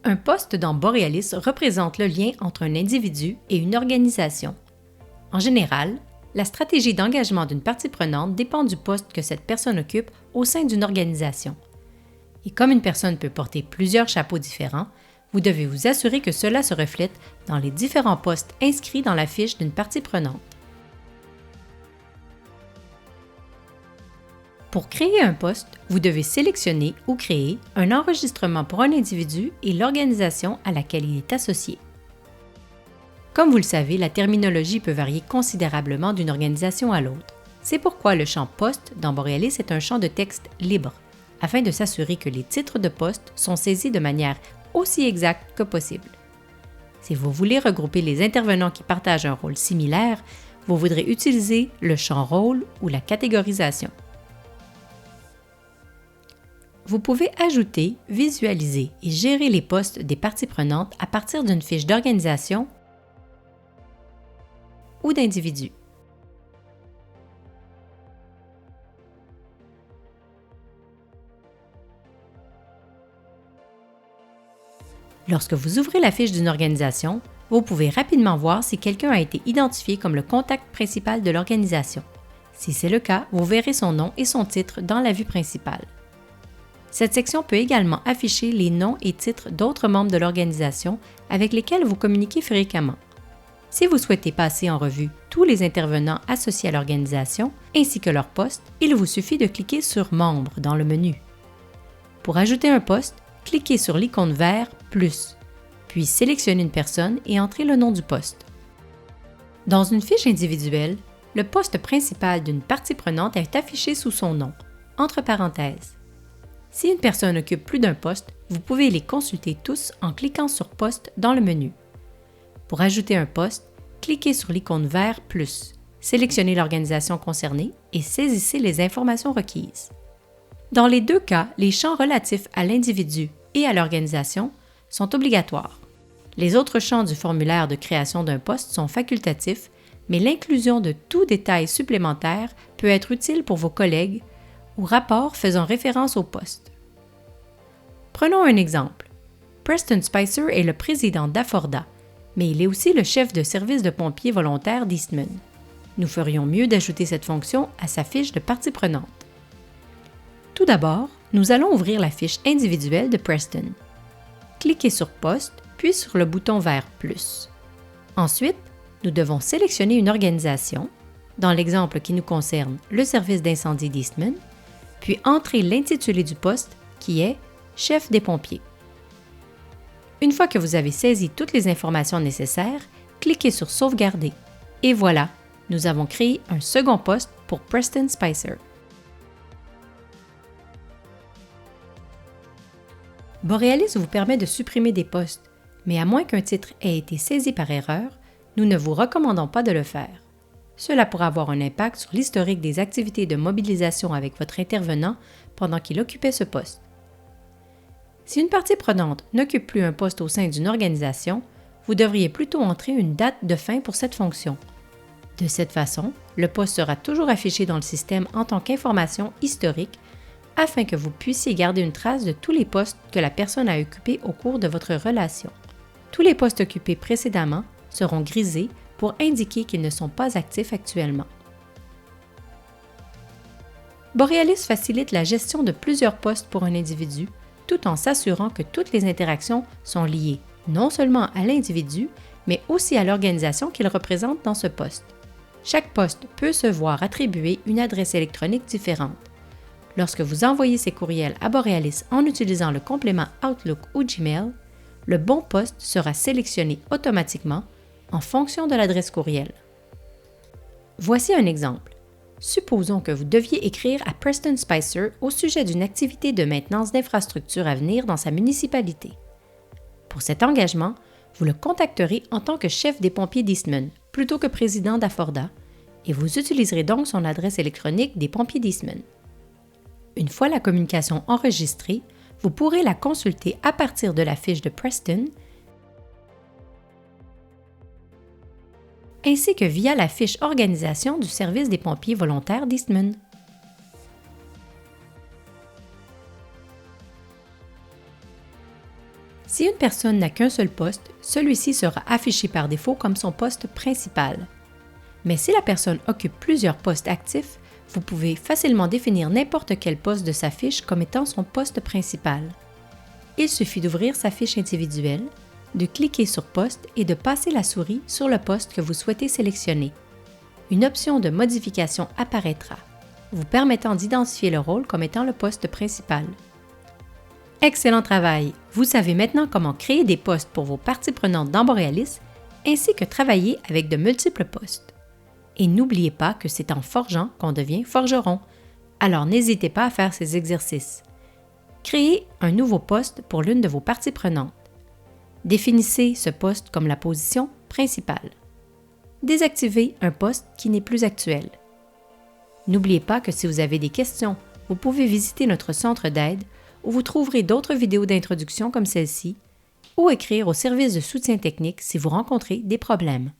Un poste dans Borealis représente le lien entre un individu et une organisation. En général, la stratégie d'engagement d'une partie prenante dépend du poste que cette personne occupe au sein d'une organisation. Et comme une personne peut porter plusieurs chapeaux différents, vous devez vous assurer que cela se reflète dans les différents postes inscrits dans la fiche d'une partie prenante. Pour créer un poste, vous devez sélectionner ou créer un enregistrement pour un individu et l'organisation à laquelle il est associé. Comme vous le savez, la terminologie peut varier considérablement d'une organisation à l'autre. C'est pourquoi le champ « Poste » dans Borealis est un champ de texte libre, afin de s'assurer que les titres de poste sont saisis de manière aussi exacte que possible. Si vous voulez regrouper les intervenants qui partagent un rôle similaire, vous voudrez utiliser le champ « Rôle » ou la catégorisation. Vous pouvez ajouter, visualiser et gérer les postes des parties prenantes à partir d'une fiche d'organisation ou d'individu. Lorsque vous ouvrez la fiche d'une organisation, vous pouvez rapidement voir si quelqu'un a été identifié comme le contact principal de l'organisation. Si c'est le cas, vous verrez son nom et son titre dans la vue principale. Cette section peut également afficher les noms et titres d'autres membres de l'organisation avec lesquels vous communiquez fréquemment. Si vous souhaitez passer en revue tous les intervenants associés à l'organisation ainsi que leur poste, il vous suffit de cliquer sur « Membres » dans le menu. Pour ajouter un poste, cliquez sur l'icône vert « Plus », puis sélectionnez une personne et entrez le nom du poste. Dans une fiche individuelle, le poste principal d'une partie prenante est affiché sous son nom, entre parenthèses. Si une personne occupe plus d'un poste, vous pouvez les consulter tous en cliquant sur « Poste » dans le menu. Pour ajouter un poste, cliquez sur l'icône vert « Plus », sélectionnez l'organisation concernée et saisissez les informations requises. Dans les deux cas, les champs relatifs à l'individu et à l'organisation sont obligatoires. Les autres champs du formulaire de création d'un poste sont facultatifs, mais l'inclusion de tout détail supplémentaire peut être utile pour vos collègues ou rapports faisant référence au poste. Prenons un exemple. Preston Spicer est le président d'Aforda, mais il est aussi le chef de service de pompiers volontaires d'Eastman. Nous ferions mieux d'ajouter cette fonction à sa fiche de partie prenante. Tout d'abord, nous allons ouvrir la fiche individuelle de Preston. Cliquez sur « Poste » puis sur le bouton vert « Plus ». Ensuite, nous devons sélectionner une organisation, dans l'exemple qui nous concerne le service d'incendie d'Eastman, puis entrer l'intitulé du poste qui est « Chef des pompiers ». Une fois que vous avez saisi toutes les informations nécessaires, cliquez sur « Sauvegarder » et voilà, nous avons créé un second poste pour Preston Spicer. Borealis vous permet de supprimer des postes, mais à moins qu'un titre ait été saisi par erreur, nous ne vous recommandons pas de le faire. Cela pourra avoir un impact sur l'historique des activités de mobilisation avec votre intervenant pendant qu'il occupait ce poste. Si une partie prenante n'occupe plus un poste au sein d'une organisation, vous devriez plutôt entrer une date de fin pour cette fonction. De cette façon, le poste sera toujours affiché dans le système en tant qu'information historique afin que vous puissiez garder une trace de tous les postes que la personne a occupés au cours de votre relation. Tous les postes occupés précédemment seront grisés pour indiquer qu'ils ne sont pas actifs actuellement. Borealis facilite la gestion de plusieurs postes pour un individu, tout en s'assurant que toutes les interactions sont liées non seulement à l'individu, mais aussi à l'organisation qu'il représente dans ce poste. Chaque poste peut se voir attribuer une adresse électronique différente. Lorsque vous envoyez ces courriels à Borealis en utilisant le complément Outlook ou Gmail, le bon poste sera sélectionné automatiquement en fonction de l'adresse courriel. Voici un exemple. Supposons que vous deviez écrire à Preston Spicer au sujet d'une activité de maintenance d'infrastructure à venir dans sa municipalité. Pour cet engagement, vous le contacterez en tant que chef des pompiers d'Eastman plutôt que président d'Aforda et vous utiliserez donc son adresse électronique des pompiers d'Eastman. Une fois la communication enregistrée, vous pourrez la consulter à partir de la fiche de Preston ainsi que via la fiche Organisation du service des pompiers volontaires d'Eastman. Si une personne n'a qu'un seul poste, celui-ci sera affiché par défaut comme son poste principal. Mais si la personne occupe plusieurs postes actifs, vous pouvez facilement définir n'importe quel poste de sa fiche comme étant son poste principal. Il suffit d'ouvrir sa fiche individuelle, de cliquer sur Poste et de passer la souris sur le poste que vous souhaitez sélectionner. Une option de modification apparaîtra, vous permettant d'identifier le rôle comme étant le poste principal. Excellent travail! Vous savez maintenant comment créer des postes pour vos parties prenantes dans Borealis, ainsi que travailler avec de multiples postes. Et n'oubliez pas que c'est en forgeant qu'on devient forgeron, alors n'hésitez pas à faire ces exercices. Créez un nouveau poste pour l'une de vos parties prenantes. Définissez ce poste comme la position principale. Désactivez un poste qui n'est plus actuel. N'oubliez pas que si vous avez des questions, vous pouvez visiter notre centre d'aide où vous trouverez d'autres vidéos d'introduction comme celle-ci ou écrire au service de soutien technique si vous rencontrez des problèmes.